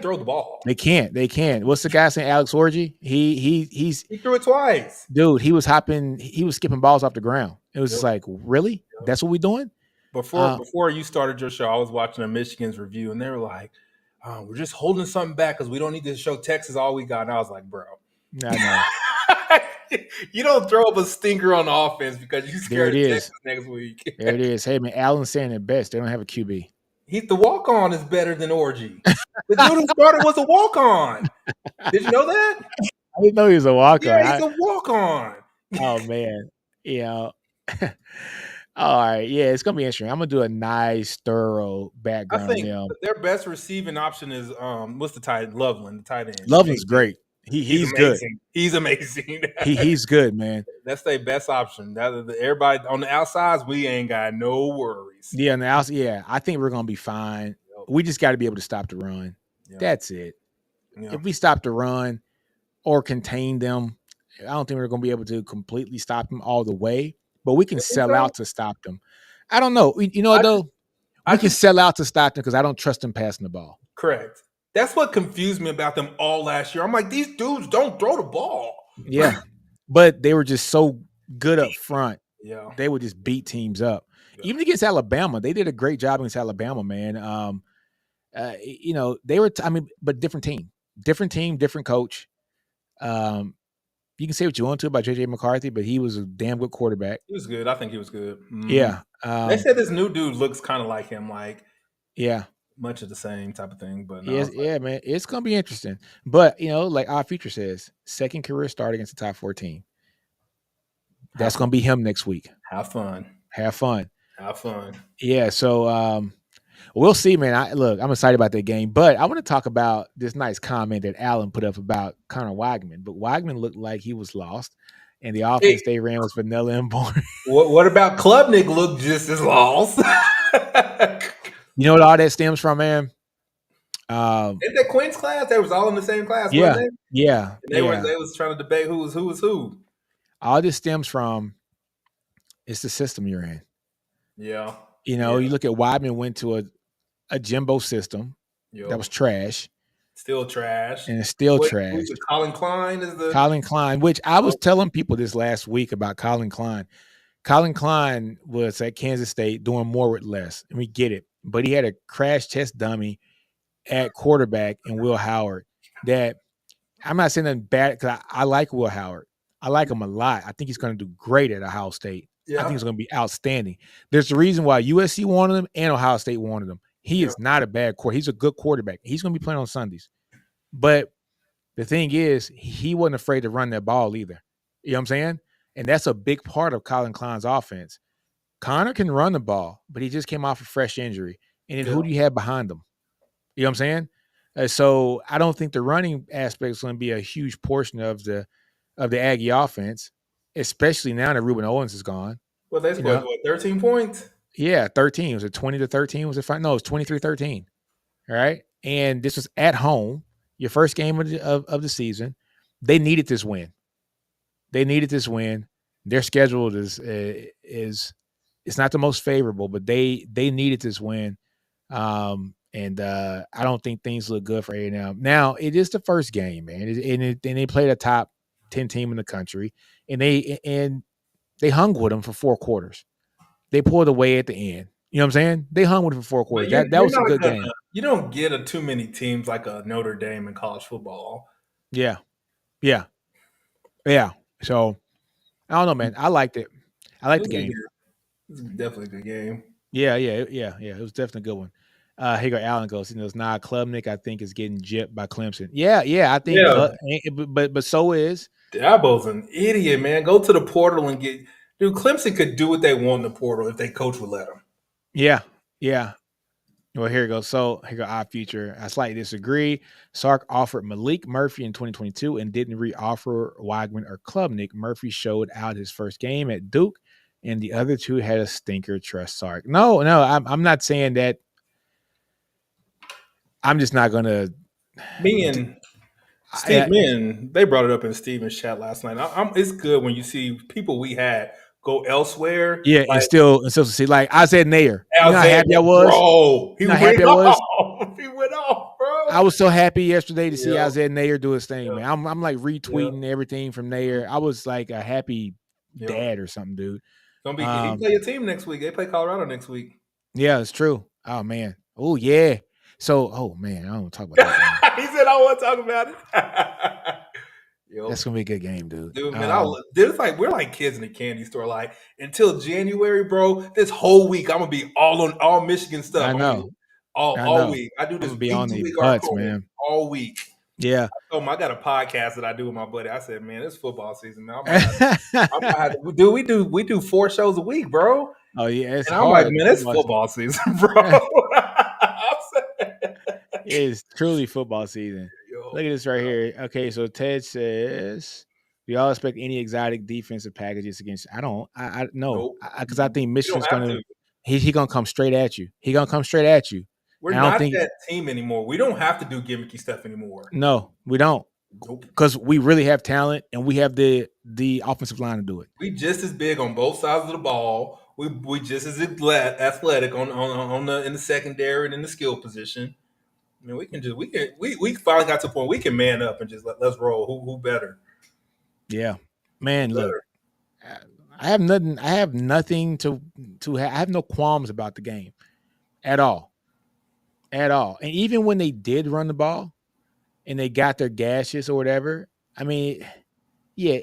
B: throw the ball.
A: They can't. What's the guy saying? Alex Orji? He
B: threw it twice.
A: Dude, he was skipping balls off the ground. It was just like, really? That's what we're doing?
B: Before you started your show, I was watching a Michigan's review, and they were like, we're just holding something back because we don't need to show Texas all we got. And I was like, bro.
A: No.
B: You don't throw up a stinker on offense because you scared of Texas next week.
A: There it is. Hey, man, Allen's saying it best. They don't have a QB.
B: The walk-on is better than Orji. The dude who started was a walk-on. Did you know that?
A: I didn't know he was a walk-on.
B: Yeah, he's a walk-on.
A: Oh, man. All right. Yeah, it's going to be interesting. I'm going to do a nice, thorough background.
B: I think their best receiving option is, what's the tight end? Loveland, the tight end.
A: Loveland's great. He's good.
B: He's amazing.
A: He's good, man.
B: That's their best option. Everybody on the outsides, we ain't got no worries.
A: Yeah, on the outside, yeah. I think we're gonna be fine. Yep. We just got to be able to stop the run. Yep. That's it. Yep. If we stop the run or contain them, I don't think we're gonna be able to completely stop them all the way. But we can sell out to stop them. I don't know. You know what though? We can sell out to stop them because I don't trust them passing the ball.
B: Correct. That's what confused me about them all last year. I'm like, these dudes don't throw the ball.
A: Yeah. But they were just so good up front.
B: Yeah.
A: They would just beat teams up. Yeah. Even against Alabama, they did a great job against Alabama, man. They were, but different team, different coach. You can say what you want to about J.J. McCarthy, but he was a damn good quarterback.
B: He was good. I think he was good. Mm-hmm.
A: Yeah.
B: They said this new dude looks kind of like him,
A: yeah.
B: Much of the same type of thing, but
A: man, it's gonna be interesting. But like our future says, second career start against the top 14. That's gonna be him next week.
B: Have fun.
A: Yeah. So we'll see, man. I'm excited about that game, but I want to talk about this nice comment that Allen put up about Connor Weigman. But Weigman looked like he was lost, and the offense they ran was vanilla and boring.
B: What about Klubnik looked just as lost?
A: You know what all that stems from, man?
B: In that Quinn's class, they was all in the same class,
A: yeah,
B: wasn't they?
A: Yeah.
B: And they was trying to debate who was who.
A: All this stems from it's the system you're in.
B: Yeah.
A: You look at Weigman went to a Jimbo system that was trash.
B: Still trash.
A: And it's still trash.
B: Colin Klein is the
A: Colin Klein, which I was telling people this last week about Colin Klein. Colin Klein was at Kansas State doing more with less, and we get it. But he had a crash test dummy at quarterback in Will Howard that I'm not saying nothing bad because I like Will Howard. I like him a lot. I think he's going to do great at Ohio State. Yeah. I think he's going to be outstanding. There's a reason why USC wanted him and Ohio State wanted him. He is not a bad quarterback. He's a good quarterback. He's going to be playing on Sundays. But the thing is, he wasn't afraid to run that ball either. You know what I'm saying? And that's a big part of Colin Klein's offense. Connor can run the ball, but he just came off a fresh injury. And then who do you have behind him? You know what I'm saying? So I don't think the running aspect is going to be a huge portion of the Aggie offense, especially now that Ruben Owens is gone.
B: Well, they scored, 13 points?
A: Yeah, 13. Was it 20-13? Was it 5? No, it was 23-13. All right? And this was at home, your first game of the season. They needed this win. Their schedule is it's not the most favorable, but they needed this win. And And I don't think things look good for A&M. Now, it is the first game, man. And they played a top 10 team in the country, and they hung with them for 4 quarters. They pulled away at the end. You know what I'm saying? They hung with them for 4 quarters. That was a good game.
B: You don't get too many teams like a Notre Dame in college football.
A: Yeah. So, I don't know, man. I liked it. I liked the game.
B: It was definitely a good game.
A: Yeah. It was definitely a good one. Hager Allen goes, Klubnik, I think, is getting gypped by Clemson. Yeah, I think, but so is.
B: Dabo's an idiot, man. Go to the portal and get. Dude, Clemson could do what they want in the portal if they coach would let them.
A: Yeah. Well, here it goes. So here go our future. I slightly disagree. Sark offered Malik Murphy in 2022 and didn't re-offer Weigman or Klubnik. Murphy showed out his first game at Duke, and the other two had a stinker. Trust Sark. No, I'm not saying that. I'm just not gonna.
B: They brought it up in Steven's chat last night. It's good when you see people we had go elsewhere.
A: Yeah, like, and still see, like Isaiah Nayer. You know how happy I was?
B: Bro, he went off, bro.
A: I was so happy yesterday to see Isaiah Nayer do his thing, man. I'm like retweeting everything from Nayer. I was like a happy dad or something, dude.
B: He play your team next week. They play Colorado next week.
A: Yeah, it's true. Oh man. Oh yeah. So, oh man, I don't want to talk about that.
B: He said, "I want to talk about it."
A: That's gonna be a good game, dude.
B: Dude, man, it's like we're like kids in a candy store. Like until January, bro. This whole week, I'm gonna be all Michigan stuff.
A: I know.
B: All week. I do this
A: week to week butts, man.
B: All week.
A: Yeah.
B: I got a podcast that I do with my buddy. I said, man, it's football season, man. We do 4 shows a week, bro.
A: Oh yeah,
B: and I'm like, man, it's football season, bro.
A: It's truly football season. Look at this right here. Okay, so Ted says, "Do y'all expect any exotic defensive packages against?" I don't. I no, because I think Michigan's gonna. He gonna come straight at you.
B: We're not that team anymore. We don't have to do gimmicky stuff anymore.
A: No, we don't. Because we really have talent and we have the offensive line to do it.
B: We just as big on both sides of the ball. We just as athletic on the in the secondary and in the skill position. I mean, we finally got to the point we can man up and just let's roll. Who better?
A: Yeah, man. Look, I have nothing to I have no qualms about the game at all. And even when they did run the ball and they got their gashes or whatever, I mean, yeah,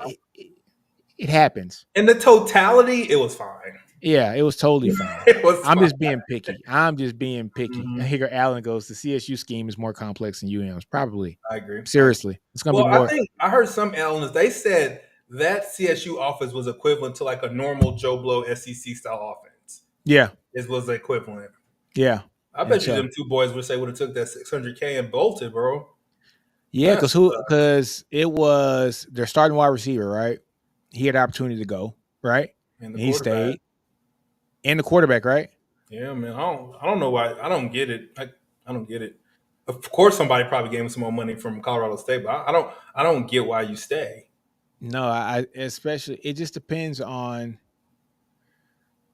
A: it happens.
B: In the totality, it was fine.
A: Yeah, it was totally fine. I'm just being picky. Mm-hmm. Here Allen goes, the CSU scheme is more complex than UM's. Probably.
B: I agree.
A: Seriously. It's going to be more.
B: I heard some analysts, they said that CSU offense was equivalent to like a normal Joe Blow SEC style offense.
A: Yeah.
B: It was equivalent.
A: Yeah.
B: I bet you them two boys would have took that $600K and bolted, bro.
A: Yeah, because it was their starting wide receiver, right? He had the opportunity to go, right? And he stayed. And the quarterback, right?
B: Yeah, man. I don't know why. I don't get it. I don't get it. Of course, somebody probably gave him some more money from Colorado State, but I don't get why you stay.
A: No, especially it just depends on.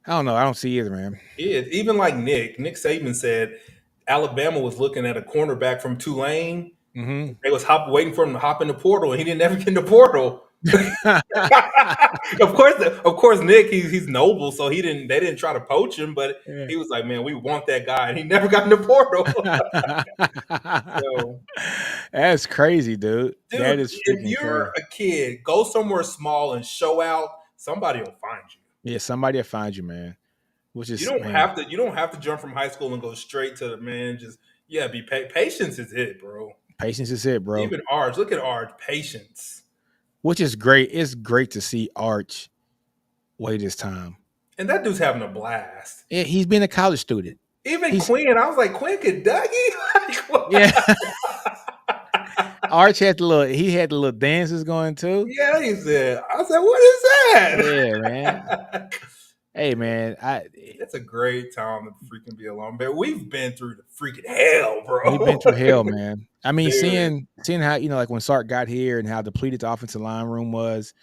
A: I don't know. I don't see either, man.
B: Yeah, even like Nick Saban said, Alabama was looking at a cornerback from Tulane.
A: Mm-hmm.
B: They was waiting for him to hop in the portal, and he didn't ever get in the portal. of course, Nick, he's noble, so they didn't try to poach him, but he was like, man, we want that guy, and he never got in the portal.
A: So, that's crazy, dude. That is
B: if you're a kid, go somewhere small and show out. Somebody will find you.
A: Yeah, somebody will find you, man. Which is
B: you don't have to jump from high school and go straight to the man. Just be patience is it, bro.
A: Patience is it, bro.
B: Even Arch, look at Arch, patience.
A: Which is great. It's great to see Arch wait his time.
B: And that dude's having a blast.
A: Yeah, he's been a college student.
B: Even Quinn, I was like, Quinn could Dougie?
A: Yeah. Arch had the little dances going too.
B: Yeah, he said. I said, what is that?
A: Yeah, man. Hey, man.
B: It's a great time to freaking be alone. But we've been through the freaking hell, bro.
A: We've been through hell, man. I mean, seeing how, like when Sark got here and how depleted the offensive line room was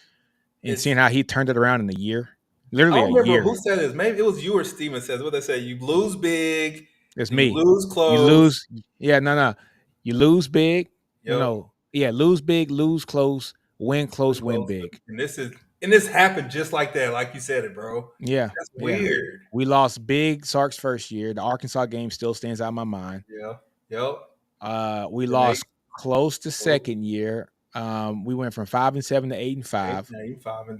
A: and seeing how he turned it around in a year. Literally a year.
B: Who said this. Maybe it was you or Steven says what they say. You lose big
A: It's
B: You
A: me.
B: lose close.
A: You lose. Yeah, no. You lose big.
B: Yep.
A: No. Yeah, lose big, lose close, win close, win big.
B: And this happened just like that, like you said it, bro.
A: Yeah.
B: That's weird.
A: We lost big Sark's first year. The Arkansas game still stands out in my mind.
B: Yeah. Yep.
A: We lost close to second year. We went from 5-7 to 8-5.
B: 8-5, and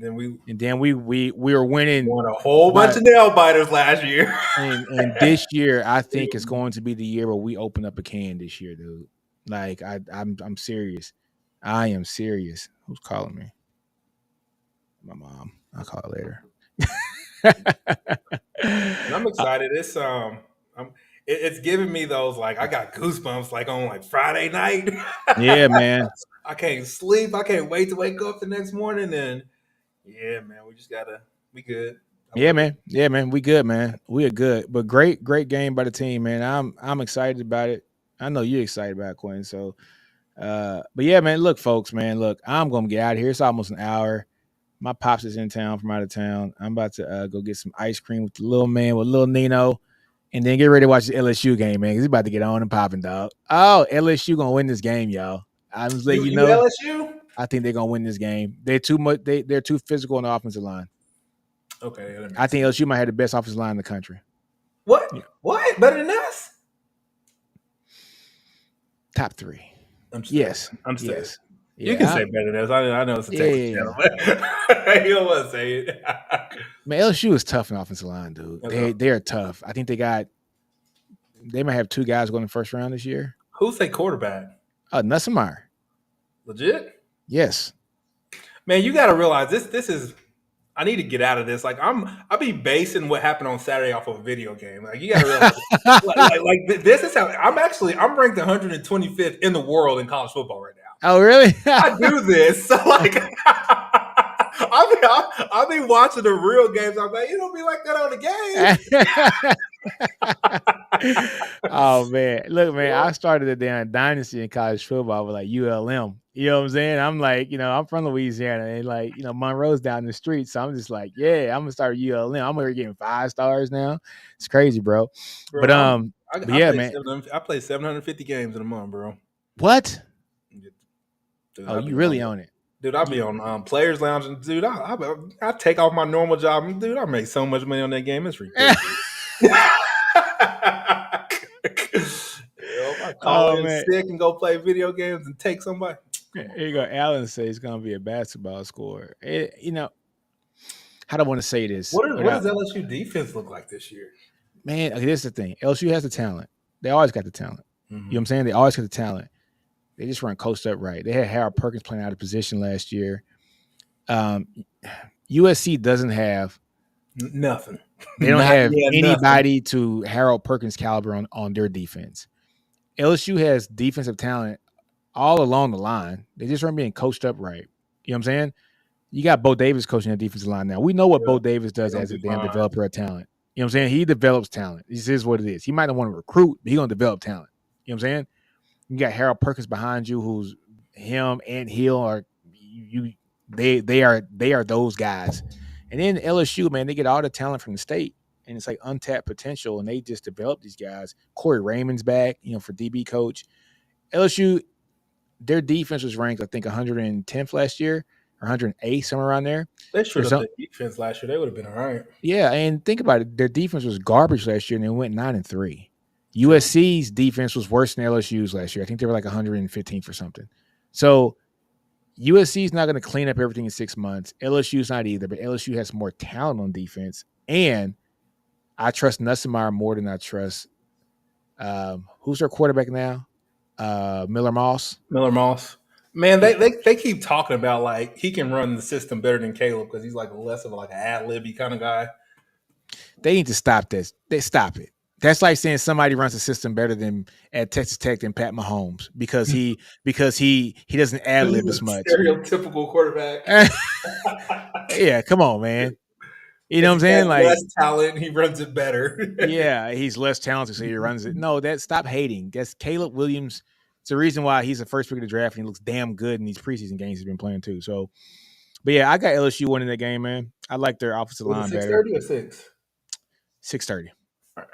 A: then we were winning.
B: Won a whole bunch of nail biters last year.
A: and this year, I think it's going to be the year where we open up a can this year, dude. Like I'm serious. I am serious. Who's calling me? My mom. I'll call her later.
B: And I'm excited. It's giving me those, like, I got goosebumps like on like Friday night.
A: Yeah, man.
B: I can't sleep. I can't wait to wake up the next morning. And yeah, man, we good.
A: Yeah, man. We good, man. We are good. But great game by the team, man. I'm excited about it. I know you're excited about it, Quinn. So but yeah, man, look, folks, man, look, I'm gonna get out of here. It's almost an hour. My pops is in town from out of town. I'm about to go get some ice cream with the little man, with little Nino, and then get ready to watch the LSU game, man, because he's about to get on and popping, dog. Oh, LSU gonna win this game, y'all. I'm just letting you know.
B: LSU?
A: I think they're gonna win this game. They're too much. They're too physical on the offensive line.
B: Okay.
A: I think LSU might have the best offensive line in the country.
B: What? Yeah. What? Better than us?
A: Top 3.
B: Yes.
A: Yes.
B: Yeah, you can say better than us. I know it's a Texas channel, but you don't want to say it.
A: Man, LSU is tough in offensive line, dude. They're tough. I think they might have 2 guys going in the first round this year.
B: Who's their quarterback?
A: Nussmeier.
B: Legit?
A: Yes. Man,
B: you got to realize this is. I need to get out of this. Like I'll be basing what happened on Saturday off of a video game. Like you got to realize, like this is how I'm ranked 125th in the world in college football right now.
A: Oh, really?
B: I do this. So like, I'll be watching the real games. I'm like, it don't be like that on the
A: game. Oh man, look, man, I started a damn dynasty in college football with like ULM. You know what I'm saying? I'm like, I'm from Louisiana, and like, Monroe's down the street, so I'm just like, yeah, I'm gonna start ULM. I'm already getting 5 stars now. It's crazy, bro. But yeah, man,
B: I play 750 games in a month, bro.
A: What?
B: Dude,
A: you really own it.
B: Dude, I'll be on Players Lounge, and dude, I take off my normal job. Dude, I make so much money on that game. It's ridiculous. I call in sick and go play video games and take somebody.
A: Here you go. Alan says he's going to be a basketball scorer. How do I want to say this?
B: What does LSU defense look like this year?
A: Man, okay, this is the thing. LSU has the talent. They always got the talent. Mm-hmm. You know what I'm saying? They always got the talent. They just weren't coached up right. They had Harold Perkins playing out of position last year. USC doesn't have
B: nothing.
A: They don't have anybody to Harold Perkins caliber on their defense. LSU has defensive talent all along the line. They just weren't being coached up right. You know what I'm saying? You got Bo Davis coaching the defensive line now. We know what Bo Davis does as a damn developer of talent. You know what I'm saying? He develops talent. This is what it is. He might not want to recruit, but he's going to develop talent. You know what I'm saying? You got Harold Perkins behind you, who's him and Hill are they are those guys. And then LSU, man, they get all the talent from the state, and it's like untapped potential, and they just develop these guys. Corey Raymond's back, for DB coach. LSU, their defense was ranked, I think, 110th last year or 108th, somewhere around there.
B: They should have the defense last year. They would have been all right.
A: Yeah, and think about it. Their defense was garbage last year, and they went 9-3. USC's defense was worse than LSU's last year. I think they were like 115th or something. So USC's not going to clean up everything in 6 months. LSU's not either, but LSU has more talent on defense. And I trust Nussmeier more than I trust who's their quarterback now? Miller Moss.
B: Man, they keep talking about like he can run the system better than Caleb because he's like less of an ad-libby kind of guy.
A: They need to stop this. They stop it. That's like saying somebody runs a system better than at Texas Tech than Pat Mahomes because he doesn't ad-lib as much.
B: Stereotypical quarterback.
A: Yeah, come on, man. You know what I'm saying? Like
B: less talent, he runs it better.
A: Yeah, he's less talented, so he runs it. No, stop hating. That's Caleb Williams. It's the reason why he's the first pick of the draft, and he looks damn good in these preseason games he's been playing too. So, but yeah, I got LSU winning that game, man. I like their offensive line better.
B: 6:30 or 6?
A: 6:30.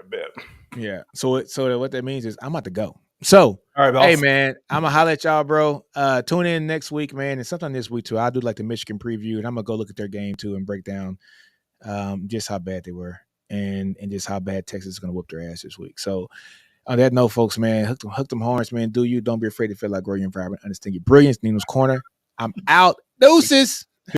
B: I bet.
A: Yeah. So what that means is I'm about to go. So,
B: all right,
A: hey, man, I'm going to holler at y'all, bro. Tune in next week, man, and sometime this week, too. I'll do like the Michigan preview, and I'm going to go look at their game, too, and break down just how bad they were and just how bad Texas is going to whoop their ass this week. So, on that note, folks, man, hook them horns, man. Do you. Don't be afraid to feel like grow your environment. Understand your brilliance. Nino's Corner. I'm out. Deuces.